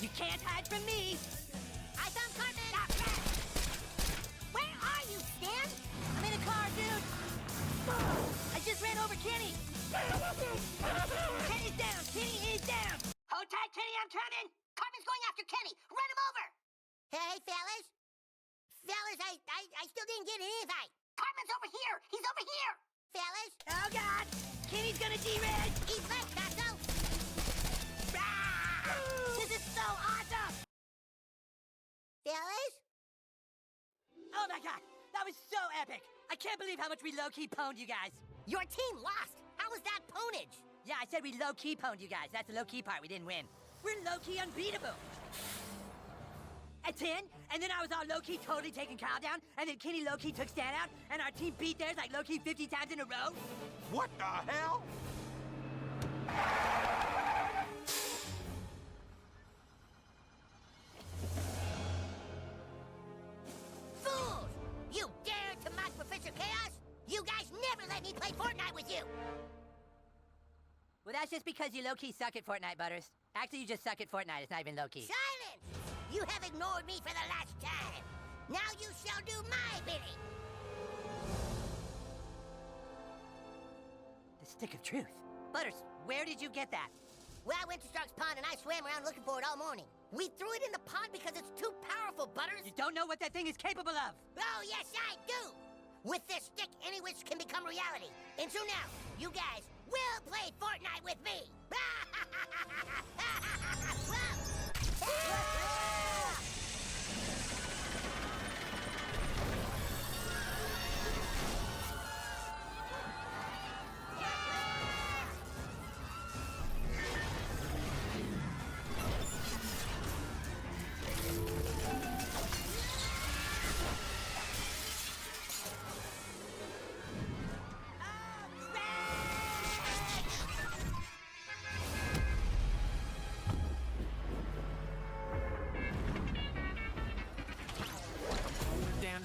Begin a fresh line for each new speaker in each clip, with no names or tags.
You can't hide from me.
I found Cartman! Where are you, Stan?
I'm in a car, dude. I just ran over Kenny. Kenny's down. Kenny is down.
Hold tight, Kenny, I'm coming. Cartman's going after Kenny. Run him over. Hey, fellas. Fellas, I still didn't get an invite. Cartman's over here. He's over here. Fellas.
Oh, God. Kenny's gonna G-Red.
He's left, Tasso.
This is so awesome.
Fellas?
Oh, my God. That was so epic. I can't believe how much we low-key pwned you guys.
Your team lost. How was that pwnage?
Yeah, I said we low-key pwned you guys. That's the low-key part. We didn't win. We're low-key unbeatable. At 10, and then I was all low-key totally taking Kyle down, and then Kenny low-key took Stan out, and our team beat theirs like low-key 50 times in a row.
What the hell?
Fools! You dare to mock Professor Chaos? You guys never let me play Fortnite with you!
Well, that's just because you low-key suck at Fortnite, Butters. Actually, you just suck at Fortnite. It's not even low-key.
Silence! You have ignored me for the last time. Now you shall do my bidding.
The stick of truth. Butters, where did you get that?
Well, I went to Stark's Pond and I swam around looking for it all morning. We threw it in the pond because it's too powerful, Butters.
You don't know what that thing is capable of.
Oh, yes, I do. With this stick, any wish can become reality. And so now, you guys will play Fortnite with me.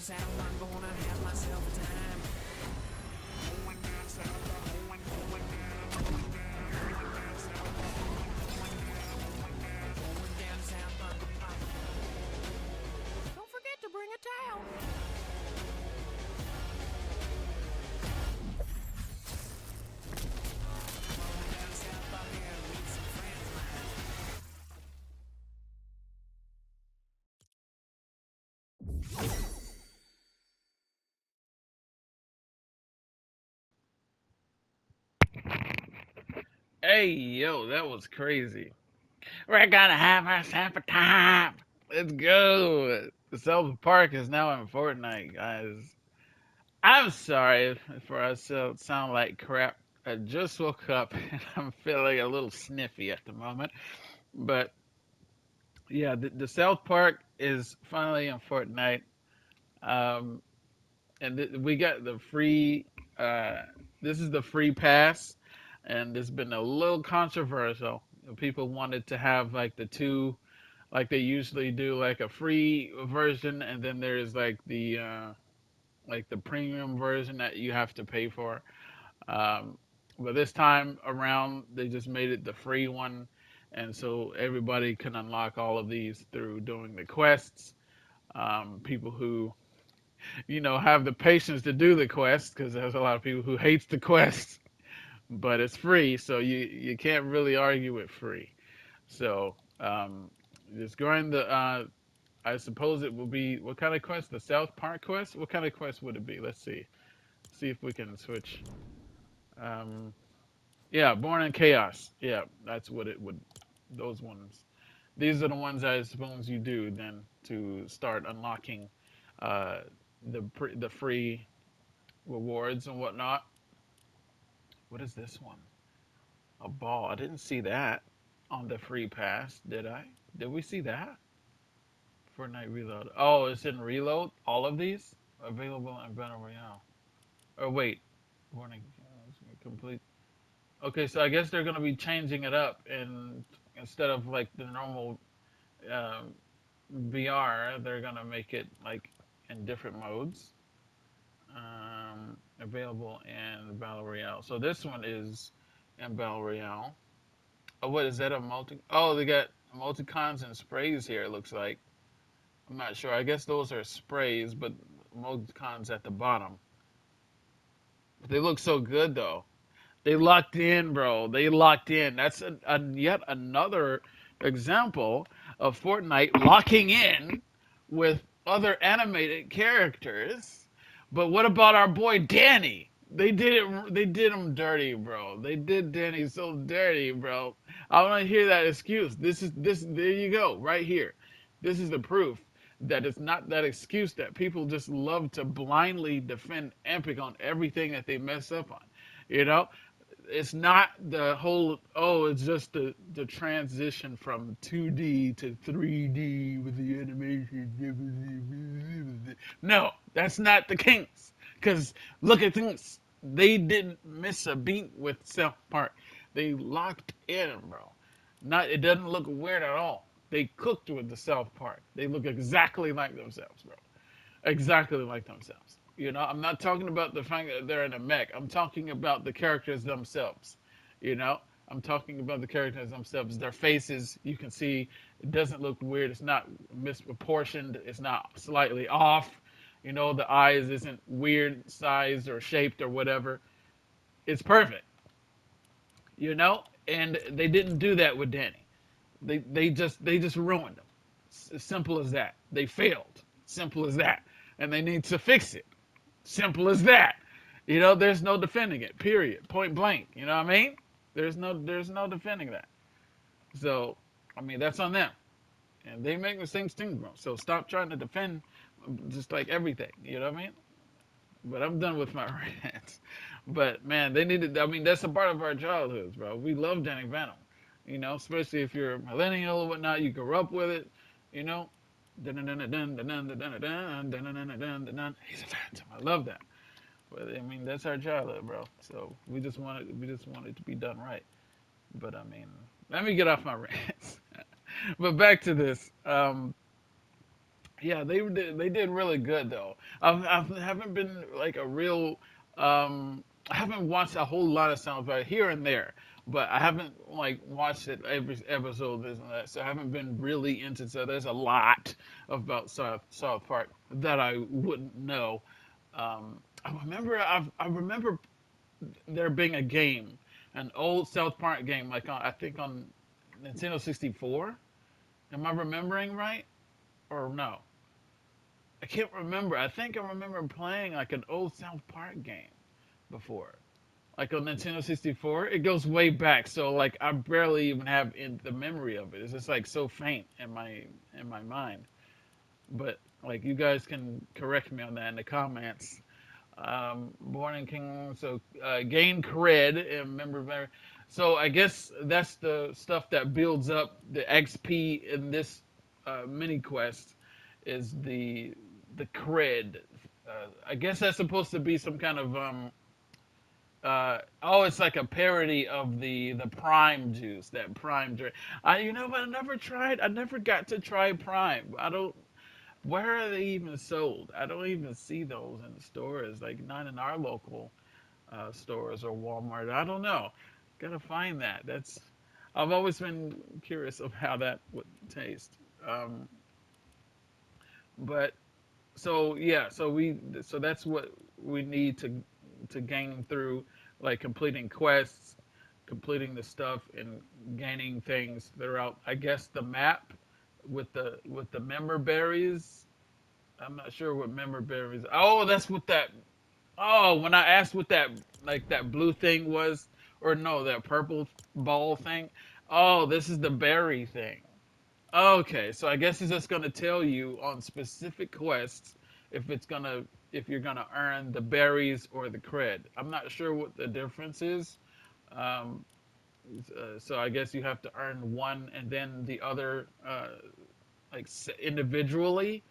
South, I'm gonna have myself a time. Going down south, going down south, going down south. Don't forget to bring a towel. Going down south by here to meet some friends of mine.
Hey, yo, that was crazy. We're gonna have ourselves a time. Let's go. South Park is now in Fortnite, guys. I'm sorry for us to sound like crap. I just woke up and I'm feeling a little sniffy at the moment. But yeah, the South Park is finally in Fortnite. Um, and we got the free. This is the free pass, and it's been a little controversial. People wanted to have like the two, like they usually do, like a free version, and then there's like the premium version that you have to pay for. Um, but this time around, they just made it the free one, and so everybody can unlock all of these through doing the quests. People who have the patience to do the quest, because there's a lot of people who hates the quest, but it's free, so you can't really argue with free. So just going I suppose it will be, what kind of quest? The South Park quest? What kind of quest would it be? Let's see. See if we can switch. Um, yeah, Born in Chaos. Yeah, that's what it would. Those ones. These are the ones I suppose you do then to start unlocking uh, the free rewards and whatnot. What is this one? A ball. I didn't see that on the free pass, did I? Did we see that? Fortnite Reload. Oh, it's in Reload? All of these? Available in Battle Royale. Oh, wait. Warning. Complete. Okay, so I guess they're going to be changing it up, and instead of like the normal um, VR, they're going to make it like in different modes. Available in Battle Royale. So this one is in Battle Royale. Oh, what is that, a multi? Oh, they got. emoticons and sprays here. It looks like. I'm not sure. I guess those are sprays, but emoticons at the bottom. But they look so good though. They locked in, bro. They locked in. That's yet another example of Fortnite locking in with other animated characters. But what about our boy Danny? They did it. They did him dirty, bro. They did Danny so dirty, bro. I want to hear that excuse. This is this. There you go, right here. This is the proof that it's not that excuse that people just love to blindly defend Epic on everything that they mess up on. You know, it's not the whole it's just the transition from 2D to 3D with the animation. No, that's not the case. Because look at things. They didn't miss a beat with South Park. They locked in, bro. Not it doesn't look weird at all. They cooked with the South Park. They look exactly like themselves, bro. Exactly like themselves. You know, I'm not talking about the fact that they're in a mech. I'm talking about the characters themselves. You know, I'm talking about the characters themselves. Their faces, you can see, it doesn't look weird. It's not misproportioned. It's not slightly off. You know, the eyes isn't weird sized or shaped or whatever. It's perfect. You know, and they didn't do that with Danny. They just ruined them. As simple as that. They failed. Simple as that. And they need to fix it. Simple as that. You know, there's no defending it. Period. Point blank. You know what I mean? There's no defending that. So, I mean, that's on them. And they make mistakes too, bro. So stop trying to defend just like everything. You know what I mean? But I'm done with my rants. But man, they needed. I mean, that's a part of our childhoods, bro. We love Danny Phantom. You know, especially if you're a millennial or whatnot, you grew up with it. You know, he's a phantom. I love that. But I mean, that's our childhood, bro. So we just want it to be done right. But I mean, let me get off my rants. But back to this. Yeah, they did really good though. I haven't been like a real I haven't watched a whole lot of South Park here and there, but I haven't like watched it every episode this and that. So I haven't been really into. So there's a lot about South Park that I wouldn't know. I remember there being a game, an old South Park game, like I think on Nintendo 64. Am I remembering right or no? I can't remember. I think I remember playing like an old South Park game before, like on Nintendo 64. It goes way back, so like I barely even have in the memory of it. It's just like so faint in my mind. But like you guys can correct me on that in the comments. Born in King, so gain cred and member. So I guess that's the stuff that builds up the XP in this mini quest is the cred. I guess that's supposed to be some kind of it's like a parody of the prime juice, that prime drink. But I never tried. I never got to try prime. I don't. Where are they even sold? I don't even see those in the stores. Like not in our local stores or Walmart. I don't know. Gotta find that. That's. I've always been curious of how that would taste. But so yeah, so that's what we need to gain through like completing quests, completing the stuff, and gaining things throughout. I guess the map with the member berries. I'm not sure what member berries. Oh, that's what that. Oh, when I asked what that like that blue thing was, or no, that purple ball thing. Oh, this is the berry thing. Okay, so I guess it's just gonna tell you on specific quests if you're gonna earn the berries or the cred. I'm not sure what the difference is. Um, so I guess you have to earn one and then the other like individually.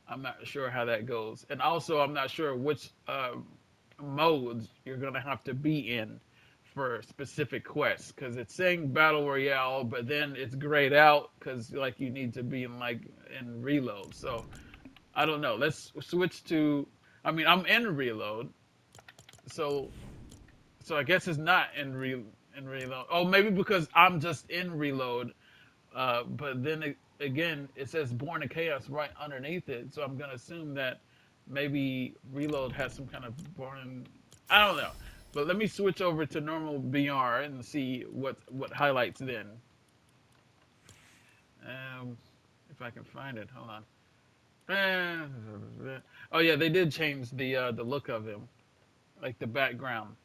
I'm not sure how that goes, and also I'm not sure which modes you're gonna have to be in for specific quests because it's saying battle royale, but then it's grayed out because like you need to be in like in reload. So I don't know. Let's switch to. I mean, I'm in reload, so I guess it's not in reload. Oh, maybe because I'm just in reload. But then again, it says Born in Chaos right underneath it, so I'm gonna assume that maybe Reload has some kind of Born. I don't know. But let me switch over to normal BR and see what highlights then. Um, if I can find it, hold on. Oh yeah, they did change the look of him, like the background.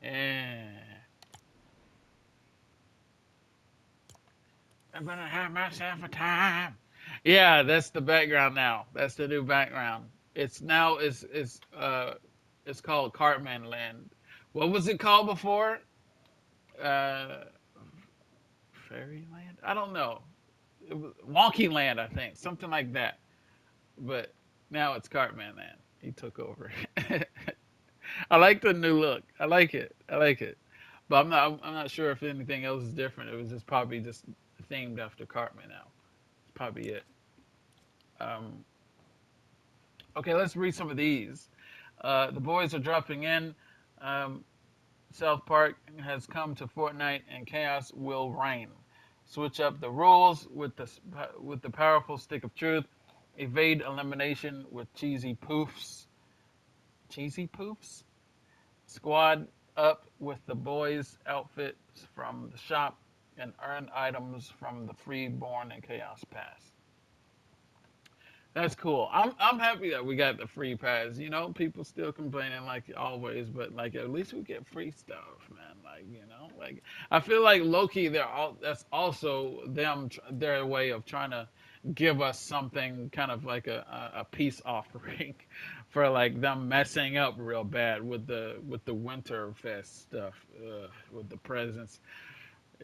And I'm gonna have myself a time. Yeah, that's the background now. That's the new background. It's called Cartman Land. What was it called before? Uh, Fairyland? I don't know. It was Wonky Land, I think, something like that. But now it's Cartman Land. He took over. I like the new look. I like it. I like it. But I'm not sure if anything else is different. It was just probably just themed after Cartman now. It's probably it. Um, okay, let's read some of these. The boys are dropping in. Um, South Park has come to Fortnite, and chaos will reign. Switch up the rules with the powerful stick of truth. Evade elimination with cheesy poofs. Cheesy poofs. Squad up with the boys' outfits from the shop, and earn items from the free Born in Chaos pass. That's cool. I'm happy that we got the free pass. You know, people still complaining like always, but like at least we get free stuff, man. Like like I feel like Loki, that's also their way of trying to give us something kind of like a peace offering for like them messing up real bad with the Winterfest stuff, with the presents.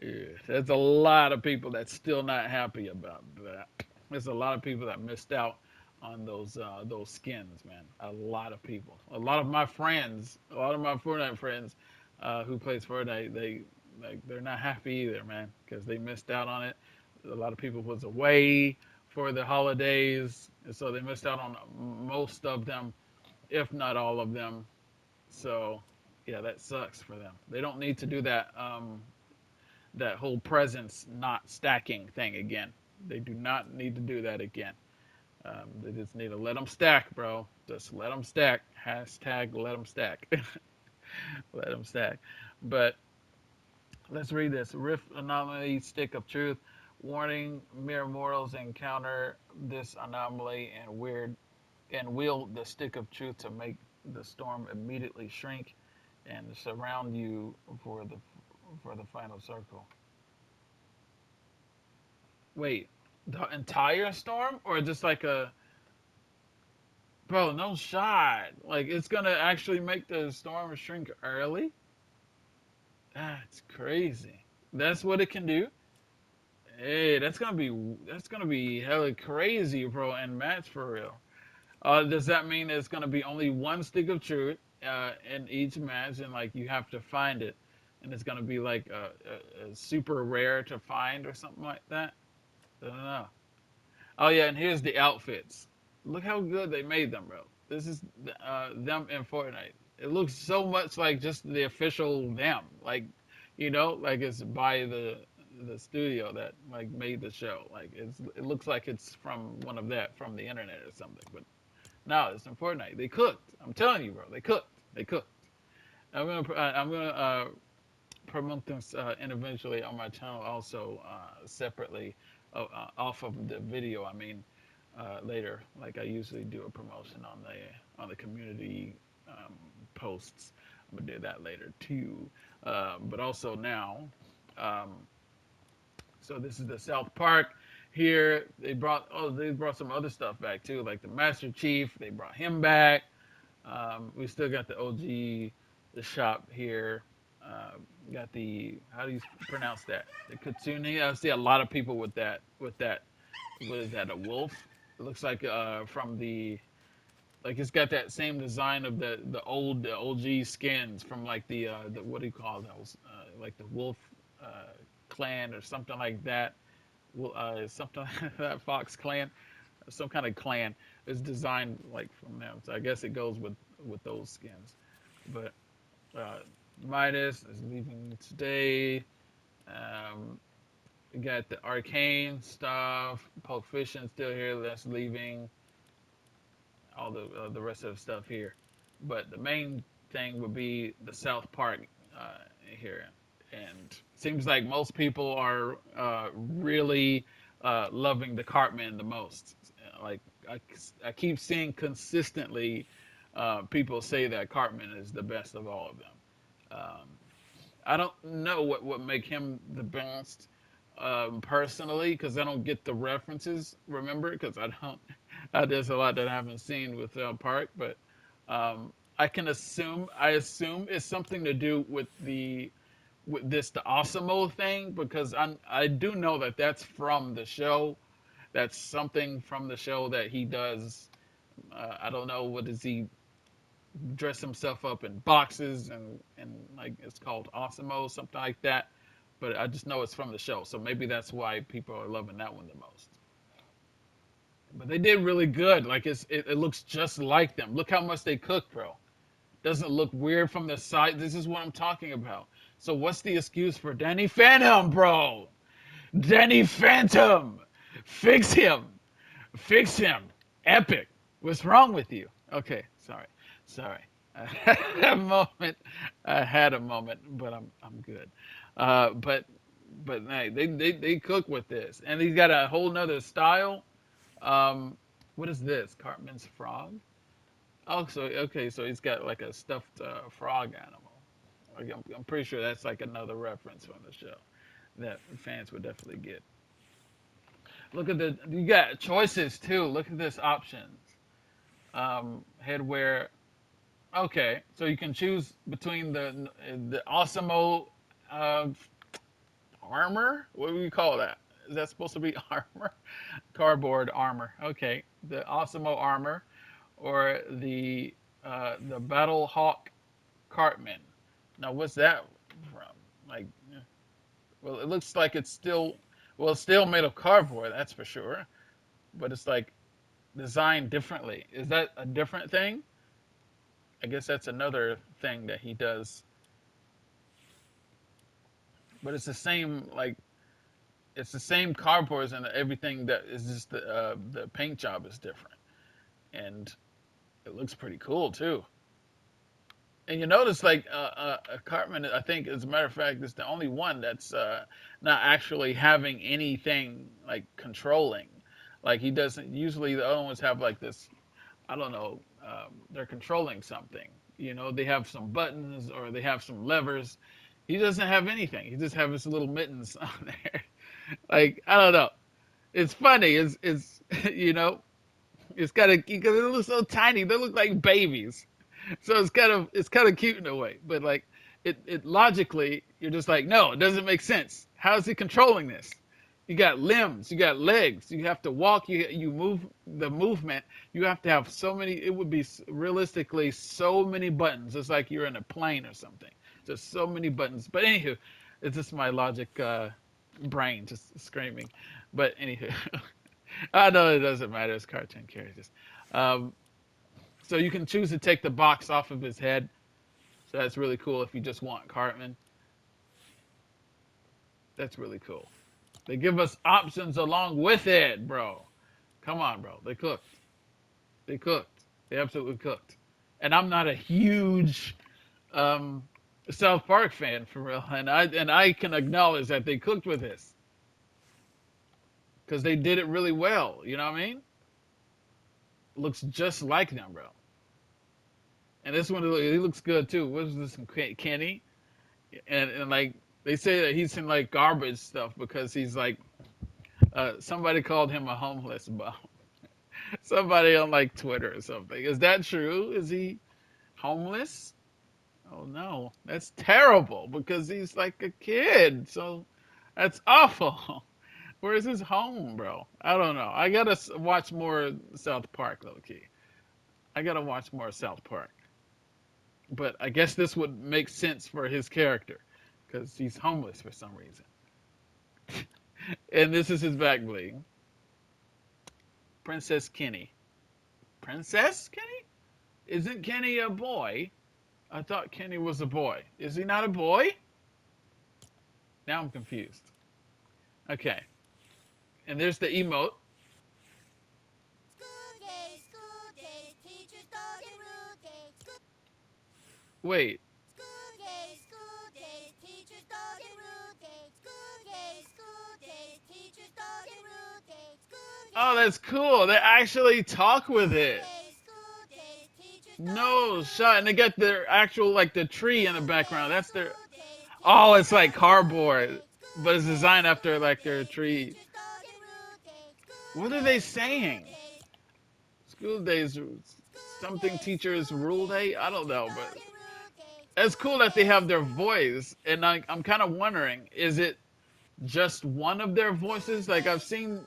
Yeah, there's a lot of people that's still not happy about that. There's a lot of people that missed out on those skins, man. A lot of people. A lot of my friends, a lot of my Fortnite friends, who plays Fortnite, they're not happy either, man, because they missed out on it. A lot of people was away for the holidays, and so they missed out on most of them, if not all of them. So, yeah, that sucks for them. They don't need to do that whole presence not stacking thing again. They do not need to do that again. They just need to let them stack, bro. Just let them stack. Hashtag let them stack. Let them stack. But let's read this. Rift anomaly, stick of truth. Warning: mere mortals encounter this anomaly and wield the stick of truth to make the storm immediately shrink and surround you for the final circle. Wait, the entire storm or just like a bro? No shot. Like it's gonna actually make the storm shrink early. That's crazy. That's what it can do. Hey, that's gonna be hella crazy, bro. And match for real. Does that mean it's gonna be only one stick of truth in each match, and like you have to find it, and it's gonna be like a super rare to find or something like that? I don't know. Oh yeah, and here's the outfits. Look how good they made them, bro. This is them in Fortnite. It looks so much like just the official them, like like it's by the studio that like made the show. Like it looks like it's from one of that from the internet or something. But no, it's in Fortnite. They cooked. I'm telling you, bro. They cooked. They cooked. I'm gonna promote this individually on my channel also separately off of the video. I mean, later, like I usually do a promotion on the community posts. I'm gonna do that later too. But also now, um, so this is the South Park. Here they brought some other stuff back too, like the Master Chief. They brought him back. We still got the OG, the shop here. Uh, got the how do you pronounce that? The Katsuni. I see a lot of people with that. With that, what is that? A wolf? It looks like from the like it's got that same design of the OG skins from like the what do you call those? Like the wolf clan or something like that. Something like that Fox clan, some kind of clan is designed like from them. So I guess it goes with those skins. But uh, Midas is leaving today. Um, We got the arcane stuff. Pulp Fiction still here. That's leaving. All the rest of the stuff here. But the main thing would be the South Park here, and seems like most people are really loving the Cartman the most. Like I, I keep seeing consistently people say that Cartman is the best of all of them. Um, I don't know what would make him the best personally because I don't get the references. Remember, because I don't. There's a lot that I haven't seen with Park, but I can assume. I assume it's something to do with this the Osimo thing because I do know that that's from the show. That's something from the show that he does. I don't know what does he dress himself up in boxes and like it's called Osimo something like that. But I just know it's from the show, so maybe that's why people are loving that one the most. But they did really good. Like it looks just like them. Look how much they cook, bro. Doesn't look weird from the side. This is what I'm talking about. So what's the excuse for Danny Phantom, bro? Danny Phantom, fix him, fix him. Epic. What's wrong with you? Okay, sorry. I had a moment. I had a moment, but I'm good. But hey, they cook with this, and he's got a whole nother style. Um, what is this? Cartman's frog? Oh, so okay, so he's got like a stuffed frog animal. Like, I'm pretty sure that's like another reference from the show that fans would definitely get. Look at you got choices too. Look at this options. Headwear. Okay, so you can choose between the Osmo uh, armor. What do we call that? Is that supposed to be armor? Cardboard armor. Okay, the Osmo armor or the Battle Hawk Cartman. Now, what's that from? Like, well, it looks like it's still, well, it's still made of cardboard, that's for sure. But it's like designed differently. Is that a different thing? I guess that's another thing that he does. But it's the same, like, it's the same cardboards and everything. That is just the paint job is different, and it looks pretty cool too. And you notice, like, Cartman, I think, as a matter of fact, is the only one that's not actually having anything like controlling. Like he doesn't. Usually, the other ones have like this. I don't know. They're controlling something. You know, they have some buttons or they have some levers. He doesn't have anything. He just has his little mittens on there. Like I don't know. It's funny. It's you know. It's kind of because they look so tiny. They look like babies. So it's kind of cute in a way, but like it logically you're just like no, it doesn't make sense. How is he controlling this? You got limbs, you got legs, you have to walk, you move the movement. You have to have so many. It would be realistically so many buttons. It's like you're in a plane or something. Just so many buttons. But anywho, it's just my logic brain just screaming. But anywho, I know it doesn't matter. It's cartoon characters. Um, so you can choose to take the box off of his head. So that's really cool if you just want Cartman. That's really cool. They give us options along with it, bro. Come on, bro. They cooked. They cooked. They absolutely cooked. And I'm not a huge um, South Park fan for real, and I can acknowledge that they cooked with this because they did it really well. You know what I mean? Looks just like them, bro. And this one, he looks good too. What is this? Kenny, and like they say that he's in like garbage stuff because he's like somebody called him a homeless bum. Somebody on like Twitter or something. Is that true? Is he homeless? Oh no, that's terrible because he's like a kid. So that's awful. Where's his home, bro? I don't know. I gotta watch more South Park, low key. I gotta watch more South Park. But I guess this would make sense for his character because he's homeless for some reason. And this is his back bling. Princess Kenny. Princess Kenny? Isn't Kenny a boy? I thought Kenny was a boy. Is he not a boy? Now I'm confused. Okay, and there's the emote.
School days, teachers don't get rude days.
Wait.
School days, teachers don't get rude days. School days, teachers don't get rude days.
Oh, that's cool. They actually talk with it.
School days, teachers don't get
No
rude
shot. And they
days.
got their actual, like, the tree in the background. That's their.
School days,
Oh,
teachers
it's like
don't get rude
cardboard,
days.
but it's designed after, like, their tree.
Teachers don't get rude days.
What are they saying? School days, something
Days,
teachers rule day? I don't know, but
don't get rude days.
it's cool that they have their voice. And I'm kind of wondering, is it just one of their voices? Like, I've seen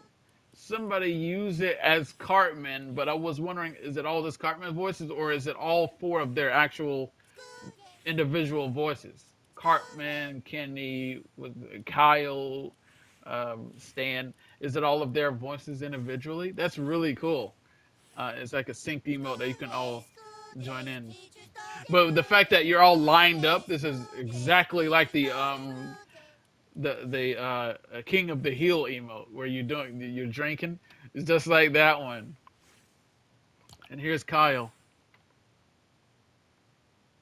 somebody use it as Cartman, but I was wondering, is it all this Cartman voices, or is it all four of their actual individual voices? Cartman, Kenny, with Kyle, Stan. Is it all of their voices individually? That's really cool. It's like a synced emote that you can all join in. But the fact that you're all lined up, this is exactly like the King of the Hill emote where you're drinking. It's just like that one. And here's Kyle.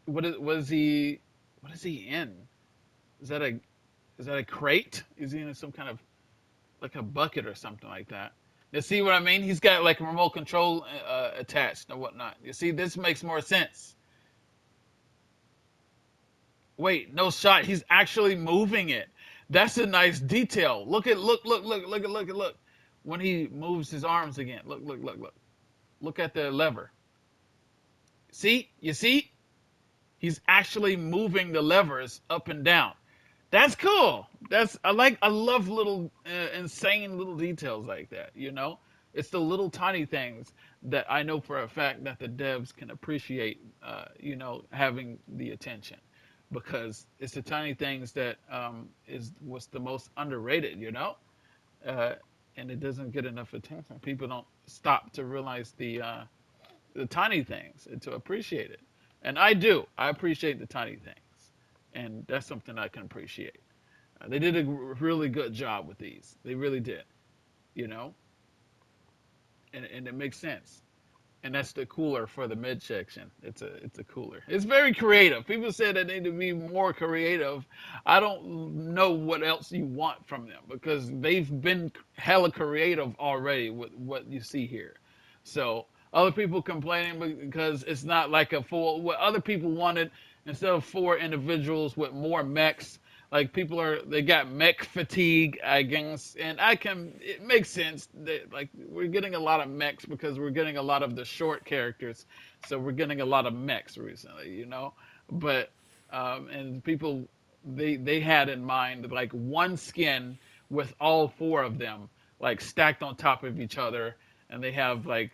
What is he in? Is that a crate? Is he in some kind of like a bucket or something like that? You see what I mean? He's got like a remote control attached and whatnot. You see, this makes more sense. Wait, no shot. He's actually moving it. That's a nice detail. Look. When he moves his arms again. Look. Look at the lever. See? You see? He's actually moving the levers up and down. That's cool. I love little insane little details like that, you know? It's the little tiny things that I know for a fact that the devs can appreciate having the attention, because it's the tiny things that is what's the most underrated, you know? Uh, and it doesn't get enough attention. People don't stop to realize the tiny things and to appreciate it. And I do. I appreciate the tiny things, and that's something I can appreciate. They did a really good job with these. They really did, you know, and it makes sense. And that's the cooler for the mid section. It's a cooler. It's very creative. People said they need to be more creative. I don't know what else you want from them, because they've been hella creative already with what you see here. So other people complaining because it's not like a full. What other people wanted, instead of four individuals with more mechs. Like, they got mech fatigue, I guess, and it makes sense that, like, we're getting a lot of mechs because we're getting a lot of the short characters, so we're getting a lot of mechs recently, you know. But and people, they had in mind like one skin with all four of them like stacked on top of each other, and they have like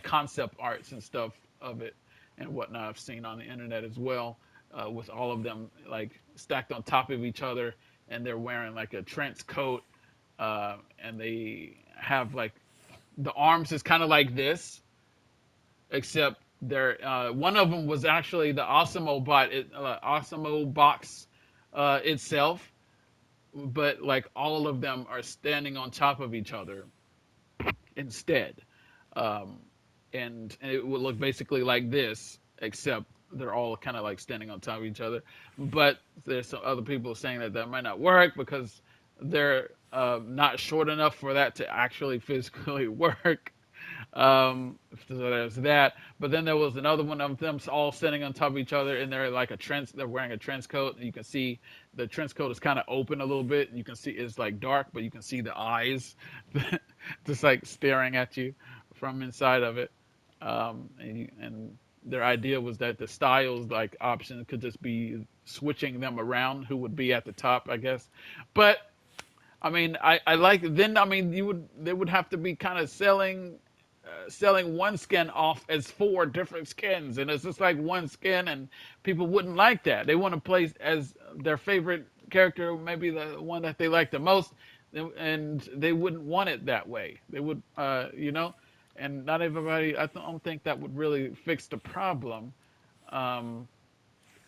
concept arts and stuff of it and whatnot. I've seen on the internet as well, with all of them like stacked on top of each other, and they're wearing like a trench coat, and they have like the arms is kind of like this, except they're one of them was actually the Osmo box itself, but like all of them are standing on top of each other instead. Um, and it would look basically like this, except they're all kind of like standing on top of each other. But there's some other people saying that might not work because they're not short enough for that to actually physically work. So there's that. But then there was another one of them all standing on top of each other, and they're wearing a trench coat, and you can see the trench coat is kind of open a little bit, and you can see it's like dark, but you can see the eyes just like staring at you from inside of it. And their idea was that the styles like option could just be switching them around, who would be at the top, I guess. But I mean, I like then. I mean, they would have to be kind of selling one skin off as four different skins, and it's just like one skin, and people wouldn't like that. They want to play as their favorite character, maybe the one that they like the most, and they wouldn't want it that way. They would, and not everybody. Don't think that would really fix the problem. Um,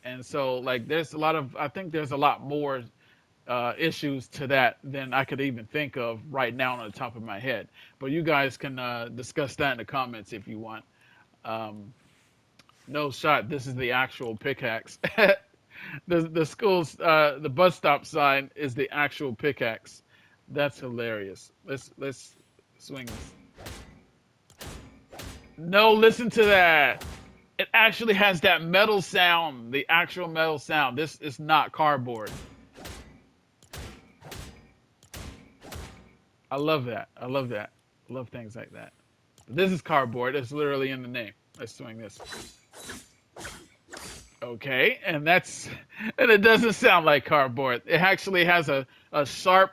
and so, like, I think there's a lot more issues to that than I could even think of right now on the top of my head. But you guys can discuss that in the comments if you want. Um, no shot. This is the actual pickaxe. The school's the bus stop sign is the actual pickaxe. That's hilarious. Let's swing this. No, listen to that. It actually has that metal sound, the actual metal sound. This is not cardboard. I love that. I love that. I love things like that. This is cardboard. It's literally in the name. Let's swing this. Okay, and it doesn't sound like cardboard. It actually has a sharp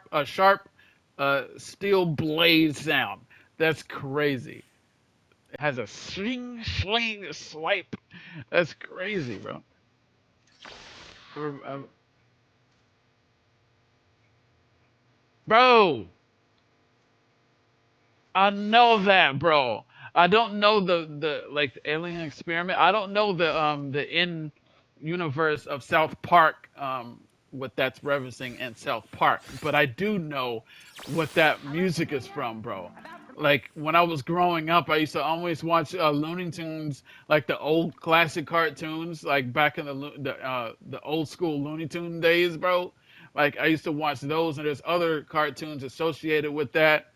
steel blade sound. That's crazy. It has a swing, swing, swipe. That's crazy, bro. Bro, I know that, bro. I don't know the like the alien experiment. I don't know the in universe of South Park what that's referencing in South Park, but I do know what that music is from, bro. Like when I was growing up, I used to always watch Looney Tunes, like the old classic cartoons, like back in the old school Looney Tune days, bro. Like I used to watch those, and there's other cartoons associated with that,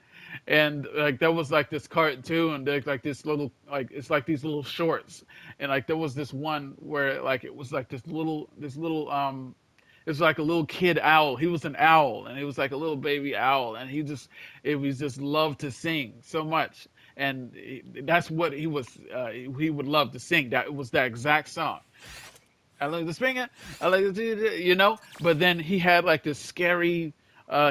and like there was like this cartoon, there's like this little like it's like these little shorts, and like there was this one where like it was like this little it was like a little kid owl. He was an owl, and he was like a little baby owl, and it was just loved to sing so much, and that's what he would love to sing. That was that exact song. I like the springer. I like the. But then he had like this scary.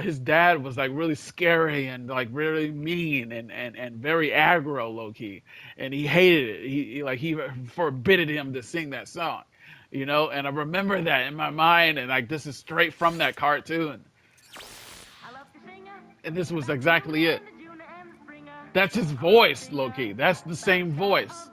His dad was like really scary and like really mean and very aggro, low key, and he hated it. He forbidded him to sing that song, And I remember that in my mind, and like this is straight from that cartoon, and this was exactly it. That's his voice, low key. That's the same voice.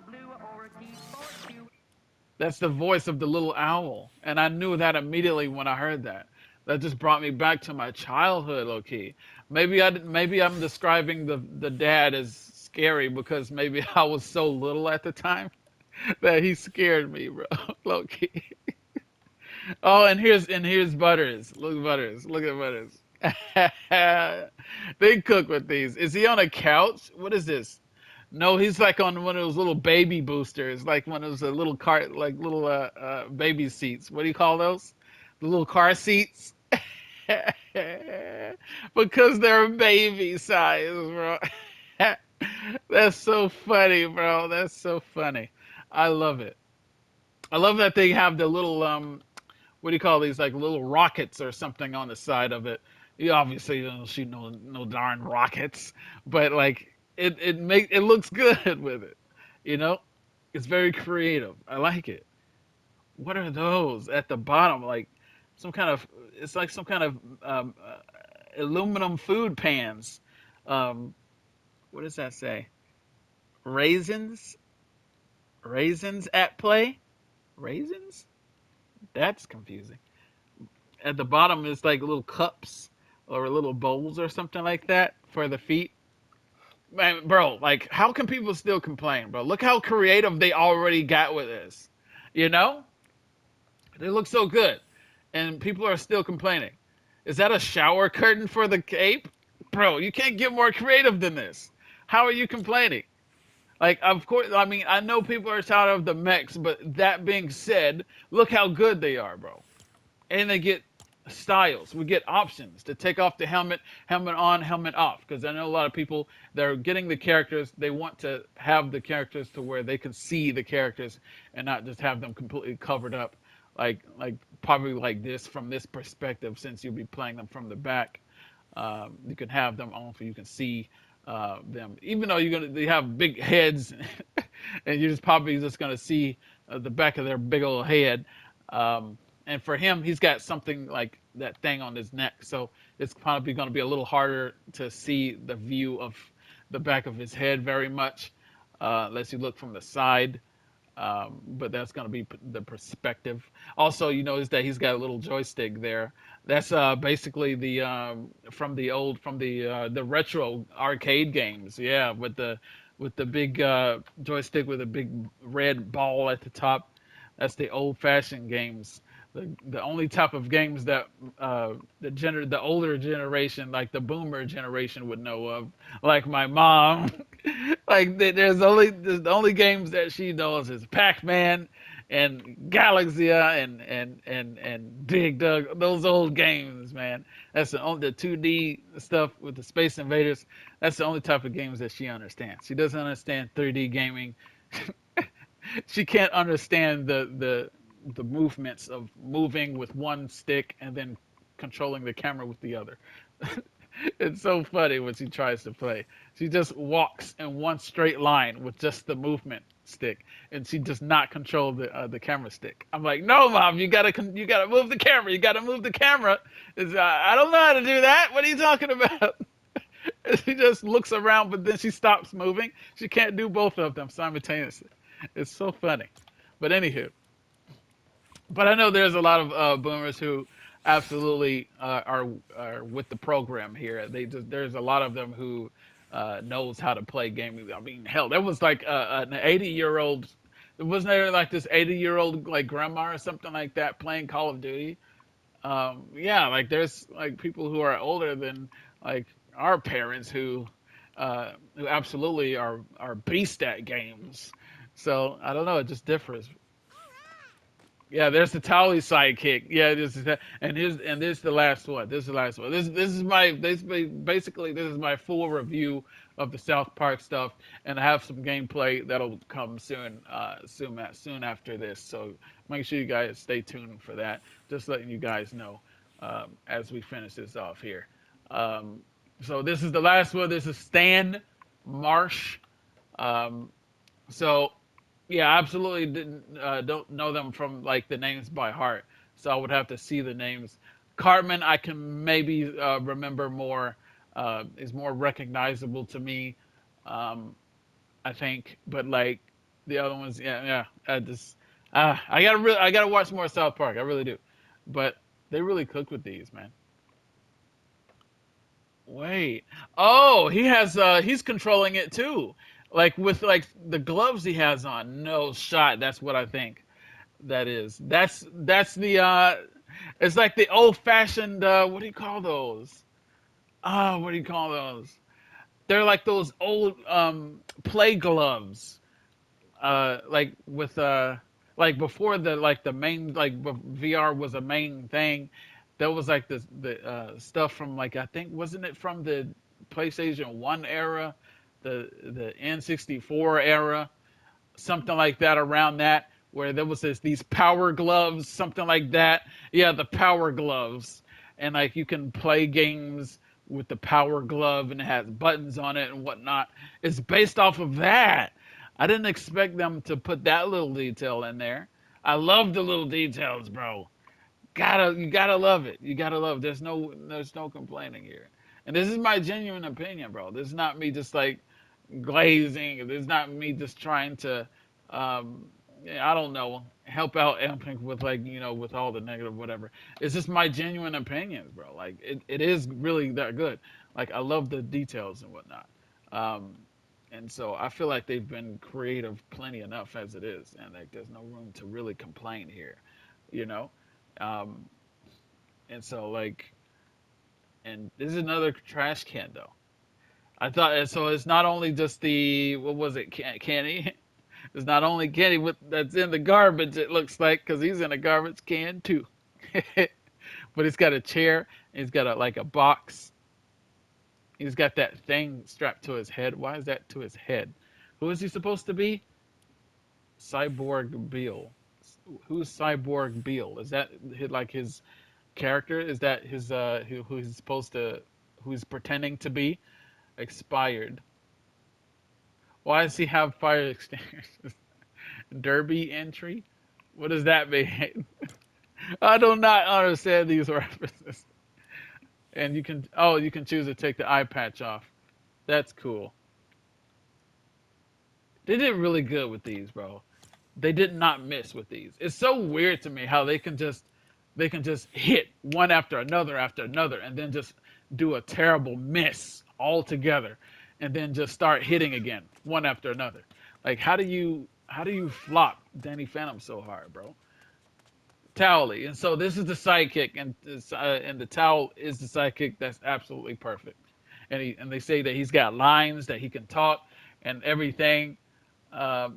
That's the voice of the little owl. And I knew that immediately when I heard that. That just brought me back to my childhood, low key. Maybe I'm describing the dad as scary because maybe I was so little at the time that he scared me, bro. Low key. Oh, and here's Butters. Look, Butters. Look at Butters. They cook with these. Is he on a couch? What is this? No, he's like on one of those little baby boosters, like one of those little cart, like little baby seats. What do you call those? The little car seats. Because they're baby size, bro. That's so funny, bro. That's so funny. I love it. I love that they have the little what do you call these, like little rockets or something on the side of it. You obviously don't shoot no darn rockets, but like it looks good with it. You know, it's very creative. I like it. What are those at the bottom? Like some kind of it's like some kind of aluminum food pans. Um, what does that say? Raisins, raisins at play. Raisins? That's confusing. At the bottom is like little cups or little bowls or something like that for the feet. Man, bro, like how can people still complain, bro? Look how creative they already got with this. You know? They look so good. And people are still complaining. Is that a shower curtain for the cape? Bro, you can't get more creative than this. How are you complaining? Like, of course, I mean, I know people are tired of the mechs, but that being said, look how good they are, bro. And they get styles. We get options to take off the helmet, helmet on, helmet off. Because I know a lot of people, they're getting the characters, they want to have the characters to where they can see the characters and not just have them completely covered up. Like probably like this from this perspective, since you'll be playing them from the back. You can have them on so you can see them, even though they have big heads, and you're just probably just gonna see the back of their big old head. And for him, he's got something like that thing on his neck, so it's probably going to be a little harder to see the view of the back of his head very much, unless you look from the side. But that's going to be the perspective. Also, you notice that he's got a little joystick there That's basically the from the old the retro arcade games. Yeah, with the big joystick with a big red ball at the top. That's the old fashioned games. The only type of games that the older generation, like the boomer generation, would know of, like my mom. Like there's the only games that she knows is Pac-Man and Galaxia and Dig Dug. Those old games, man. That's the only the 2D stuff with the Space Invaders. That's the only type of games that she understands. She doesn't understand 3D gaming. She can't understand the movements of moving with one stick and then controlling the camera with the other. It's so funny when she tries to play. She just walks in one straight line with just the movement stick, and she does not control the camera stick. I'm like, no, mom, you gotta move the camera. You gotta move the camera. I don't know how to do that. What are you talking about? She just looks around, but then she stops moving. She can't do both of them simultaneously. It's so funny. But anywho, but I know there's a lot of boomers who absolutely are with the program here. There's a lot of them who knows how to play gaming. I mean, hell, there was like an 80-year-old. Wasn't there like this 80-year-old like grandma or something like that playing Call of Duty? Yeah, like there's like people who are older than like our parents who absolutely are beast at games. So I don't know. It just differs. Yeah, there's the Tally sidekick. Yeah, this is that, and this is the last one. This is the last one. Basically this is my full review of the South Park stuff, and I have some gameplay that'll come soon, soon after this. So make sure you guys stay tuned for that. Just letting you guys know as we finish this off here. Um, so this is the last one. This is Stan Marsh. Um, so yeah, I absolutely didn't don't know them from like the names by heart, so I would have to see the names. Cartman, I can maybe remember more, is more recognizable to me, um, I think. But like the other ones, yeah, yeah, I gotta watch more South Park. I really do, but they really cook with these, man. Wait. Oh, he's controlling it too. Like with like the gloves he has on. No shot. That's what I think that is. That's the it's like the old fashioned what do you call those? Oh, what do you call those? They're like those old play gloves. Like with like before the main VR was a main thing. There was like the stuff from like I think wasn't it from the PlayStation 1 era, the N64 era, something like that around that where there was these power gloves, something like that. Yeah, the power gloves. And like you can play games with the power glove and it has buttons on it and whatnot. It's based off of that. I didn't expect them to put that little detail in there. I love the little details, bro. You gotta love it. You gotta love it. There's no complaining here. And this is my genuine opinion, bro. This is not me just like glazing. This is not me just trying to yeah, I don't know, help out Epic with like, with all the negative whatever. It's just my genuine opinions, bro. Like it is really that good. Like I love the details and whatnot. Um and so I feel like they've been creative plenty enough as it is, and like there's no room to really complain here, you know. Um, and so like, and this is another trash can though. I thought so. It's not only just the what was it, Kenny? It's not only Kenny that's in the garbage. It looks like because he's in a garbage can too. But he's got a chair. And he's got like a box. He's got that thing strapped to his head. Why is that to his head? Who is he supposed to be? Cyborg Beale. Who's Cyborg Beale? Is that like his character? Is that his who he's supposed to who he's pretending to be? Expired. Why does he have fire extinguishers? Derby entry? What does that mean? I do not understand these references. And you can choose to take the eye patch off. That's cool. They did really good with these, bro. They did not miss with these. It's so weird to me how they can just they can just hit one after another, and then just do a terrible miss altogether, and then just start hitting again one after another. Like how do you flop Danny Phantom so hard, bro? Towley, and so this is the sidekick, and the towel is the sidekick. That's absolutely perfect. And they say that he's got lines that he can talk and everything.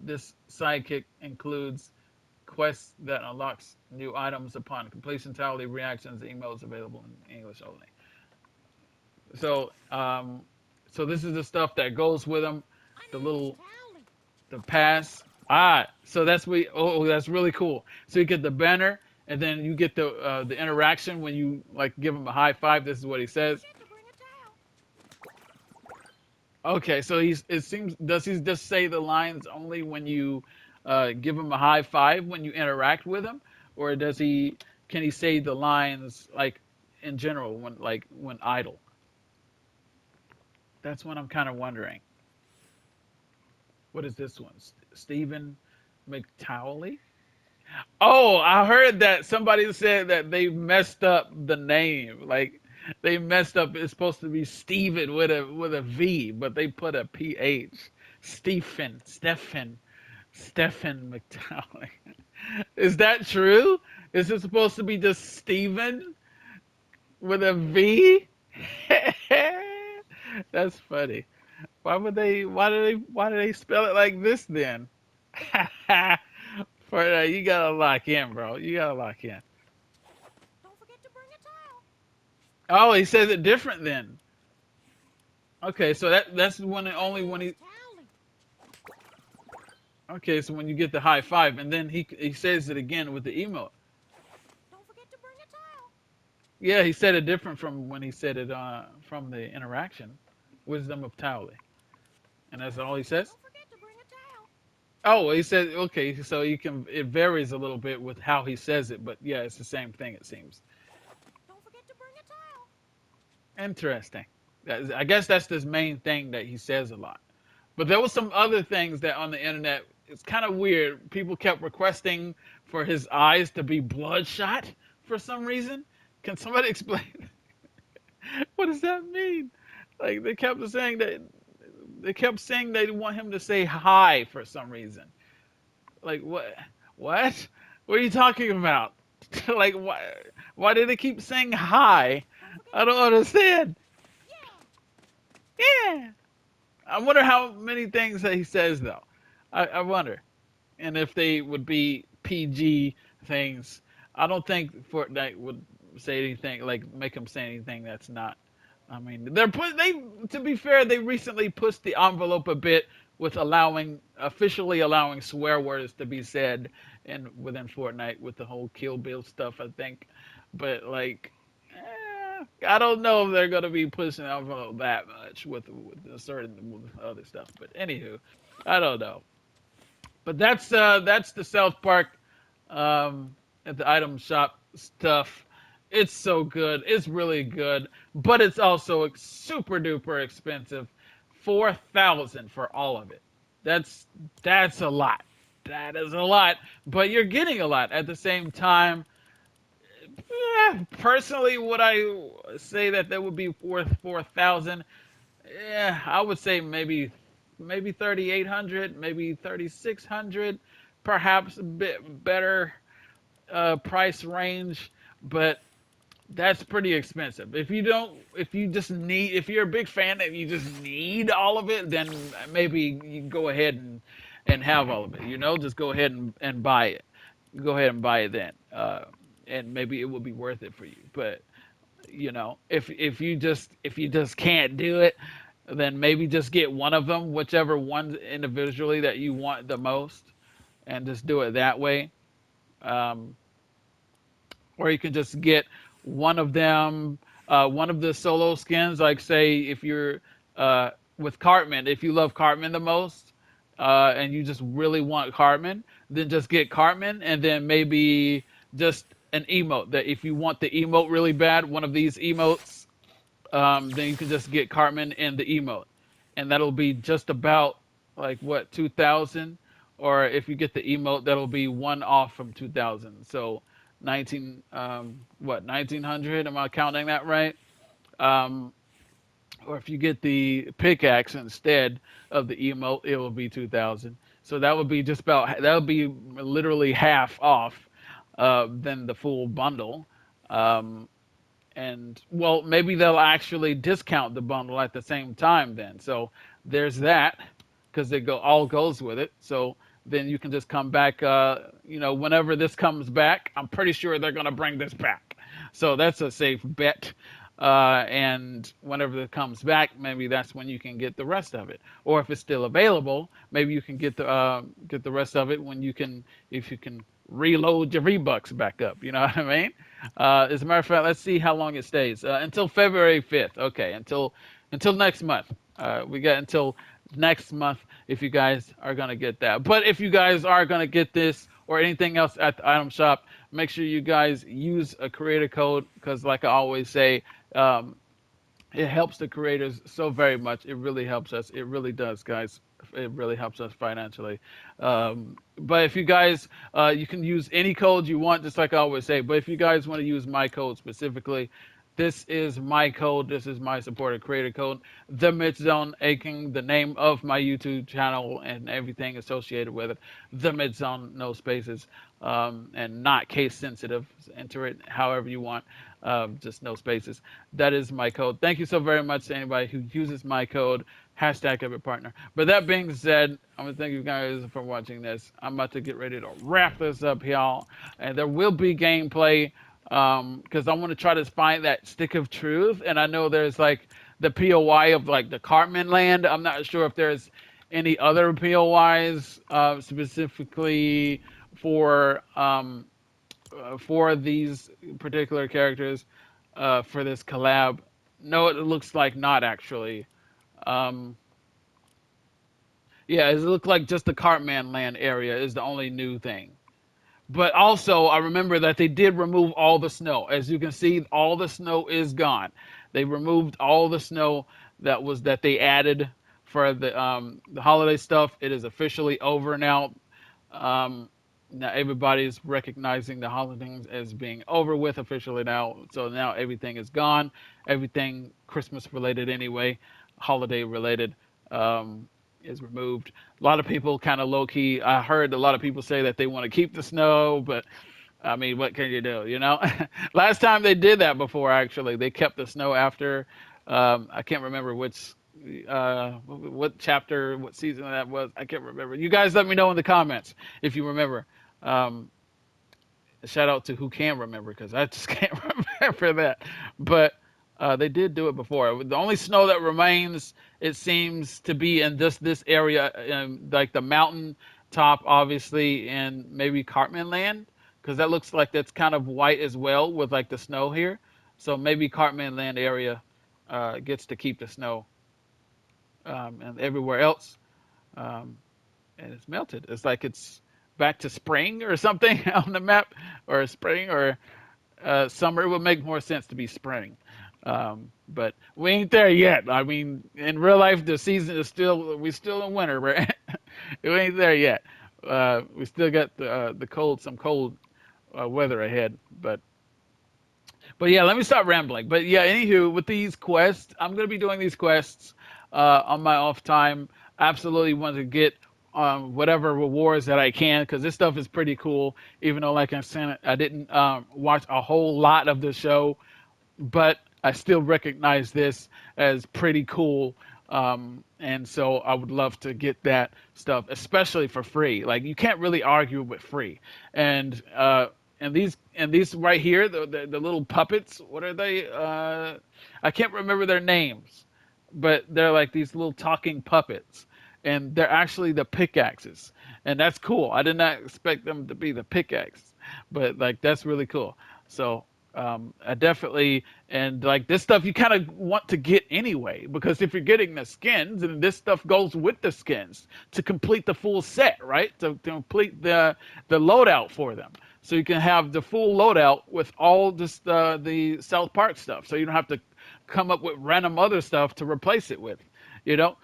This sidekick includes quests that unlocks new items upon completion. Towley reactions, emails available in English only. So so this is the stuff that goes with them. The little the pass. So that's really cool. So you get the banner, and then you get the interaction when you like give him a high five. This is what he says. Okay, so it seems does he just say the lines only when you give him a high five when you interact with him, or does he can he say the lines like in general when idle? That's what I'm kind of wondering. What is this one? Stephen McTowley? Oh, I heard that somebody said that they messed up the name. Like they messed up. It's supposed to be Steven with a V, but they put a PH. Stephen McTowley. Is that true? Is it supposed to be just Steven with a V? That's funny. Why do they spell it like this then? You gotta lock in, bro. You gotta lock in.
Don't forget to bring a towel.
Oh, he says it different then. Okay, so that's when only when he. Okay, so when you get the high five, and then he says it again with the emote.
Don't forget to bring a towel.
Yeah, he said it different from when he said it from the interaction. Wisdom of Towley, and that's all he says.
Don't forget to bring a towel.
Oh, he said okay, so it varies a little bit with how he says it, but yeah, it's the same thing it seems.
Don't forget to bring a towel.
Interesting. I guess that's the main thing that he says a lot. But there was some other things that on the internet. It's kind of weird. People kept requesting for his eyes to be bloodshot for some reason. Can somebody explain? What does that mean? Like they kept saying they want him to say hi for some reason. Like what? What? What are you talking about? Like why? Why do they keep saying hi? I don't understand. Yeah. I wonder how many things that he says though. I wonder, and if they would be PG things. I don't think Fortnite would say anything like make him say anything that's not. I mean, they to be fair, they recently pushed the envelope a bit with officially allowing swear words to be said within Fortnite with the whole Kill Bill stuff. I think, but like. I don't know if they're gonna be pushing the envelope that much with certain other stuff, but anywho, I don't know. But that's the South Park at the item shop stuff. It's so good. It's really good, but it's also super duper expensive. 4,000 for all of it. That's a lot. That is a lot, but you're getting a lot at the same time. Personally, would I say that would be worth 4,000? Yeah, I would say maybe 3,800, maybe 3,600, perhaps a bit better price range, but that's pretty expensive. If you're a big fan and you just need all of it, then maybe you go ahead and have all of it. Just go ahead and buy it. Go ahead and buy it then, and maybe it will be worth it for you. But if you just can't do it, then maybe just get one of them, whichever one individually that you want the most, and just do it that way. Um, or you can just get one of them, one of the solo skins. Like say if you're with Cartman, if you love Cartman the most, and you just really want Cartman, then just get Cartman, and then maybe just an emote. That if you want the emote really bad, one of these emotes, then you can just get Cartman and the emote, and that'll be just about like what 2,000. Or if you get the emote, that'll be one off from 2,000. So 1900? Am I counting that right? Um, or if you get the pickaxe instead of the emote, it will be 2000. So that would be just about that would be literally half off than the full bundle. Um, and well, maybe they'll actually discount the bundle at the same time then. So there's that because it go all goes with it. So then you can just come back, whenever this comes back. I'm pretty sure they're gonna bring this back, so that's a safe bet. And whenever it comes back, maybe that's when you can get the rest of it. Or if it's still available, maybe you can get the rest of it when you can, if you can reload your V-Bucks back up. You know what I mean? As a matter of fact, let's see how long it stays. Until February 5th. Okay, until next month. We got until next month if you guys are gonna get that. But if you guys are gonna get this or anything else at the item shop, make sure you guys use a creator code because, like I always say, um, it helps the creators so very much. It really helps us. It really does, guys. It really helps us financially. But if you guys, you can use any code you want, just like I always say. But if you guys want to use my code specifically, this is my code. This is my supported creator code. The Mitch Zone, Aching, the name of my YouTube channel and everything associated with it. The Mitch Zone, no spaces, and not case sensitive. Enter it however you want, just no spaces. That is my code. Thank you so very much to anybody who uses my code. Hashtag Epic Partner. But that being said, I'm gonna thank you guys for watching this. I'm about to get ready to wrap this up, y'all, and there will be gameplay because I want to try to find that stick of truth. And I know there's like the POI of like the Cartman Land. I'm not sure if there's any other POIs specifically for these particular characters for this collab. No, it looks like not actually. Um, yeah, it looks like just the Cartman Land area is the only new thing. But also, I remember that they did remove all the snow. As you can see, all the snow is gone. They removed all the snow that they added for the holiday stuff. It is officially over now. Um, Now everybody's recognizing the holidays as being over with officially now. So now everything is gone. Everything Christmas related anyway, holiday related, is removed. A lot of people kind of low key. I heard a lot of people say that they want to keep the snow, but I mean, what can you do? You know, last time they did that before, actually, they kept the snow after. I can't remember what chapter, what season that was. I can't remember. You guys let me know in the comments if you remember. Um, Shout out to who can remember because I just can't remember that. But they did do it before. The only snow that remains, it seems to be in this area, like the mountain top, obviously, and maybe Cartman Land, because that looks like that's kind of white as well with like the snow here. So maybe Cartman Land area gets to keep the snow, and everywhere else, um, and it's melted. It's like it's back to spring or something on the map, or spring or summer. It would make more sense to be spring. But we ain't there yet. I mean, in real life, the season is we still in winter, right? We ain't there yet. We still got some cold weather ahead. But yeah, let me stop rambling. But yeah, anywho, with these quests, I'm gonna be doing these quests on my off time. Absolutely want to get whatever rewards that I can because this stuff is pretty cool. Even though, like I said, I didn't watch a whole lot of the show, but I still recognize this as pretty cool. And so I would love to get that stuff, especially for free. Like you can't really argue with free. And these right here, the little puppets, what are they? I can't remember their names, but they're like these little talking puppets, and they're actually the pickaxes, and that's cool. I did not expect them to be the pickaxe, but like that's really cool. So I definitely, and like this stuff you kind of want to get anyway because if you're getting the skins, and this stuff goes with the skins to complete the full set, right? To complete the loadout for them, so you can have the full loadout with all this the South Park stuff, so you don't have to come up with random other stuff to replace it with, you know,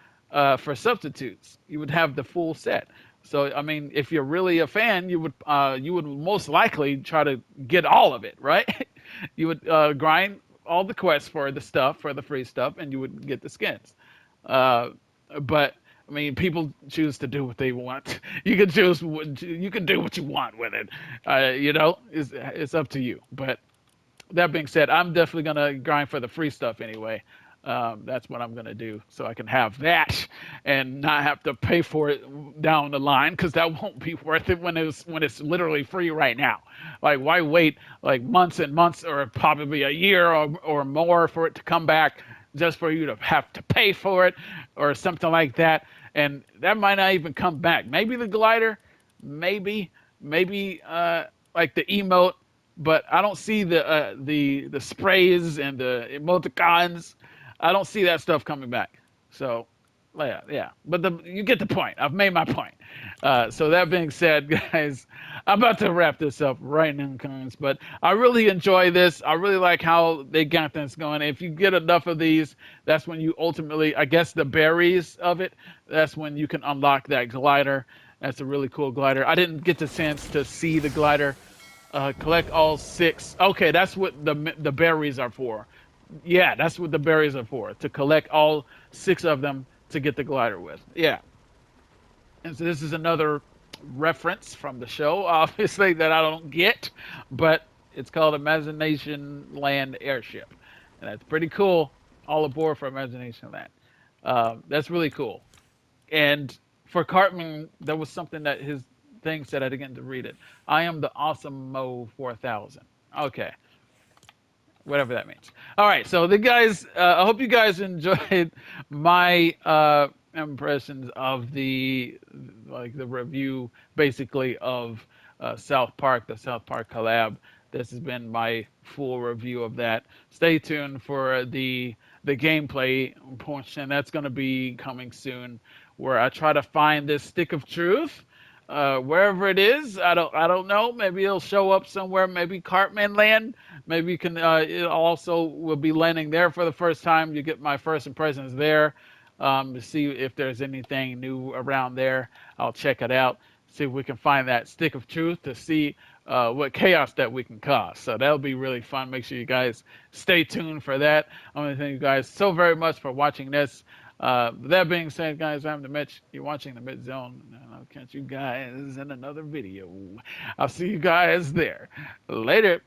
for substitutes. You would have the full set. So I mean, if you're really a fan, you would most likely try to get all of it, right? You would grind all the quests for the stuff, for the free stuff, and you would get the skins. Uh, but I mean, people choose to do what they want. You can choose. You can do what you want with it. It's up to you. But that being said, I'm definitely gonna grind for the free stuff anyway. That's what I'm gonna do, so I can have that and not have to pay for it down the line, because that won't be worth it when it's literally free right now. Like, why wait like months and months, or probably a year or more for it to come back, just for you to have to pay for it or something like that? And that might not even come back. Maybe the glider, maybe like the emote, but I don't see the sprays and the emoticons. I don't see that stuff coming back. So, yeah. But you get the point. I've made my point. So that being said, guys, I'm about to wrap this up right now, guys. But I really enjoy this. I really like how they got this going. If you get enough of these, that's when you ultimately, I guess, the berries of it. That's when you can unlock that glider. That's a really cool glider. I didn't get the chance to see the glider. Collect all 6. Okay, that's what the berries are for. Yeah, that's what the berries are for. To collect all 6 of them to get the glider with. Yeah. And so this is another reference from the show, obviously, that I don't get, but it's called Imagination Land Airship. And that's pretty cool. All aboard for Imagination Land. That's really cool. And for Cartman, there was something that his thing said. I didn't get to read it. I am the awesome Mo 4000. Okay, whatever that means. All right, so the guys, I hope you guys enjoyed my impressions of the review, basically, of South Park, the South Park collab. This has been my full review of that. Stay tuned for the gameplay portion. That's going to be coming soon, where I try to find this stick of truth. Wherever it is, I don't know. Maybe it'll show up somewhere. Maybe Cartman Land. Maybe you can. It also will be landing there for the first time. You get my first impressions there. To see if there's anything new around there. I'll check it out. See if we can find that stick of truth to see what chaos that we can cause. So that'll be really fun. Make sure you guys stay tuned for that. I want to thank you guys so very much for watching this. That being said, guys, I'm the Mitch. You're watching the Mid Zone, and I'll catch you guys in another video. I'll see you guys there. Later.